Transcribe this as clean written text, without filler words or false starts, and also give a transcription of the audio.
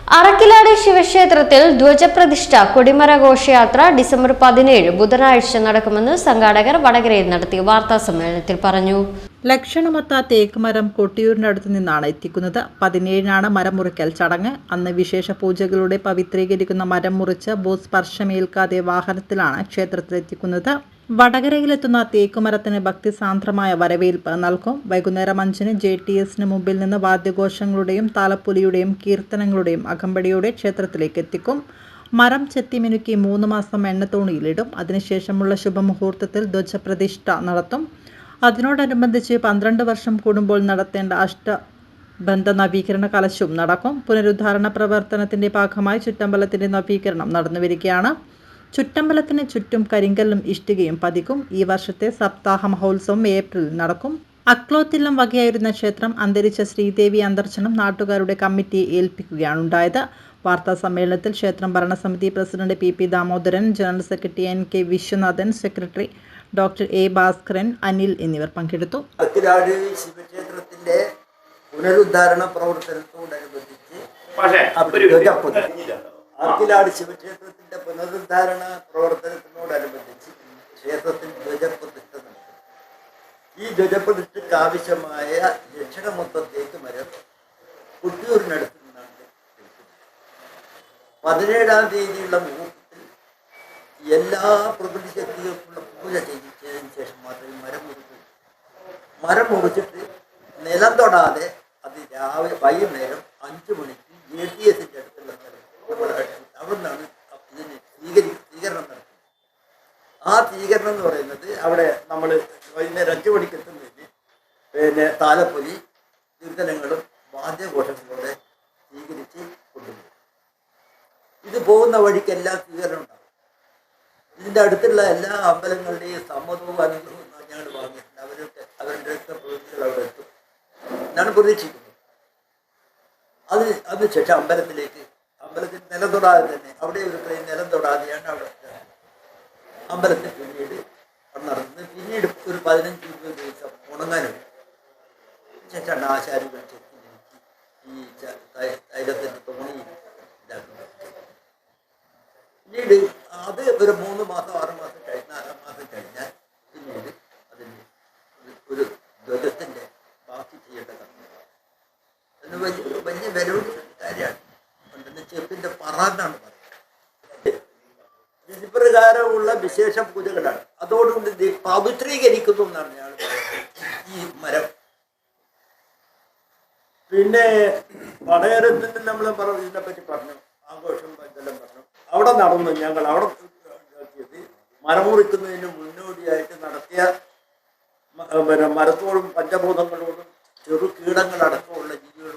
അറക്കിലാട് ശിവക്ഷേത്രത്തിൽ ധ്വജപ്രതിഷ്ഠ കൊടിമര ഘോഷയാത്ര ഡിസംബർ 17 ബുധനാഴ്ച നടക്കുമെന്ന് സംഘാടകർ വടകരയിൽ നടത്തിയ വാർത്താ സമ്മേളനത്തിൽ പറഞ്ഞു. ലക്ഷണമൊത്ത തേക്കുമരം കൊട്ടിയൂരിനടുത്ത് നിന്നാണ് എത്തിക്കുന്നത്. 17നാണ് മരം മുറിക്കൽ ചടങ്ങ്. അന്ന് വിശേഷ പൂജകളുടെ പവിത്രീകരിക്കുന്ന മരം മുറിച്ച് ഭൂസ്പർശമേൽക്കാതെ വാഹനത്തിലാണ് ക്ഷേത്രത്തിലെത്തിക്കുന്നത്. വടകരയിലെത്തുന്ന തേക്കുമരത്തിന് ഭക്തിസാന്ദ്രമായ വരവേൽപ്പ് നൽകും. വൈകുന്നേരം 5-ന് JTSന് മുമ്പിൽ നിന്ന് വാദ്യഘോഷങ്ങളുടെയും താലപ്പൊലിയുടെയും കീർത്തനങ്ങളുടെയും അകമ്പടിയോടെ ക്ഷേത്രത്തിലേക്ക് എത്തിക്കും. മരം ചെത്തിമിനുക്കി 3 മാസം എണ്ണത്തോണിയിലിടും. അതിനുശേഷമുള്ള ശുഭമുഹൂർത്തത്തിൽ ധ്വജപ്രതിഷ്ഠ നടത്തും. അതിനോടനുബന്ധിച്ച് 12 വർഷം കൂടുമ്പോൾ നടത്തേണ്ട അഷ്ടബന്ധ നവീകരണ കലശവും നടക്കും. പുനരുദ്ധാരണ പ്രവർത്തനത്തിന്റെ ഭാഗമായി ചുറ്റമ്പലത്തിന്റെ നവീകരണം നടന്നുവരികയാണ്. ചുറ്റമ്പലത്തിന് ചുറ്റും കരിങ്കല്ലും ഇഷ്ടികയും പതിക്കും. ഈ വർഷത്തെ സപ്താഹ മഹോത്സവം ഏപ്രിലിൽ നടക്കും. അക്ലോത്തില്ലം വകയായിരുന്ന ക്ഷേത്രം അന്തരിച്ച ശ്രീദേവി അന്തർജനം നാട്ടുകാരുടെ കമ്മിറ്റിയെ ഏൽപ്പിക്കുകയാണ് ഉണ്ടായത്. വാർത്താ സമ്മേളനത്തിൽ ക്ഷേത്രം ഭരണസമിതി president PP Damodaran, general secretary NK Viswanathan, secretary doctor A Bhaskaran, Anil എന്നിവർ പങ്കെടുത്തു. അറക്കിലാട് ശിവക്ഷേത്രത്തിന്റെ പുനരുദ്ധാരണ പ്രവർത്തനത്തോടനുബന്ധിച്ച് അറക്കിലാട് ശിവക്ഷേത്രത്തിന്റെ പുനരുദ്ധാരണ പ്രവർത്തനത്തിനോടനുബന്ധിച്ച് ക്ഷേത്രത്തിൽ ധ്വജപ്രതിഷ്ഠ നടത്തും. ഈ ധ്വജപ്രതിഷ്ഠയ്ക്ക് ആവശ്യമായ ദക്ഷിണമൊത്തത്തേക്ക് മരം കൊട്ടിയൂരിനടുത്ത് നിന്നാണ് എടുക്കുന്നത്. 17-ാം തീയതിയുള്ള മുഹൂർത്തത്തിൽ എല്ലാ പ്രകൃതി ശക്തികൾക്കുള്ള പൂജ ചെയ്തതിനു ശേഷം മാത്രമേ മരം മുറിച്ചിട്ട് നിലം തൊടാതെ അത് വൈകുന്നേരം 5 മണിക്ക് JTSന്റെ അടുത്തുള്ള സ്ഥലം അവിടെ നിന്നാണ് ഇതിന് സ്വീകരണം നടത്തുന്നത്. ആ സ്വീകരണം എന്ന് പറയുന്നത് അവിടെ നമ്മൾ വൈകുന്നേരം 5 മണിക്ക് എത്തുന്നതിന് പിന്നെ താലപ്പൊലി കീർത്തനങ്ങളും വാദ്യഘോഷങ്ങളോടെ സ്വീകരിച്ച് കൊണ്ടുപോകും. ഇത് പോകുന്ന വഴിക്ക് എല്ലാ സ്വീകരണം ഉണ്ടാകും. ഇതിൻ്റെ അടുത്തുള്ള എല്ലാ അമ്പലങ്ങളുടെയും സമ്മതവും അനുഗ്രഹവും ഞങ്ങൾ വാങ്ങിയിട്ടുണ്ട്. അവരുടെ പ്രവൃത്തികൾ അവിടെ എത്തും എന്നാണ് പ്രതീക്ഷിക്കുന്നത്. അതിനുശേഷം അമ്പലത്തിൽ നിലം തൊടാതെ തന്നെ അവിടെ ഒരു ട്രെയിൻ നിലം തൊടാതെയാണ് അവിടെ അമ്പലത്തിൽ പിന്നീട് നടന്നത്. പിന്നീട് ഒരു 15-20 ദിവസം ഉണങ്ങാനുണ്ട്. ശേഷമാണ് ആശാരികൾ ചെത്തി ഈ തൈലത്തിൻ്റെ തോണി ഇതാക്കുന്നത്. പിന്നീട് അത് ഒരു 3 മാസം 6 മാസം കഴിഞ്ഞ് 4 മാസം കഴിഞ്ഞാൽ പിന്നീട് അതിന് ഒരു ധ്വജത്തിൻ്റെ ബാക്കി ചെയ്യേണ്ട അതിന് വലിയ വിലയുള്ള കാര്യമാണ്. പണ്ടെന്ന് ചെപ്പിൻ്റെ പറന്നാണ് പറയുന്നത്. വിധിപ്രകാരമുള്ള വിശേഷ പൂജകളാണ്. അതോടുകൂടി പവിത്രീകരിക്കുന്നു എന്നാണ് ഞാൻ ഈ മരം. പിന്നെ വടകരത്തിൽ നമ്മൾ ഇതിനെപ്പറ്റി പറഞ്ഞു, ആഘോഷം ഇതെല്ലാം പറഞ്ഞു. അവിടെ നടന്നു. ഞങ്ങൾ അവിടെ മരം മുറിക്കുന്നതിന് മുന്നോടിയായിട്ട് നടത്തിയ മരത്തോടും പഞ്ചഭൂതങ്ങളോടും ചെറു കീടങ്ങളടക്കമുള്ള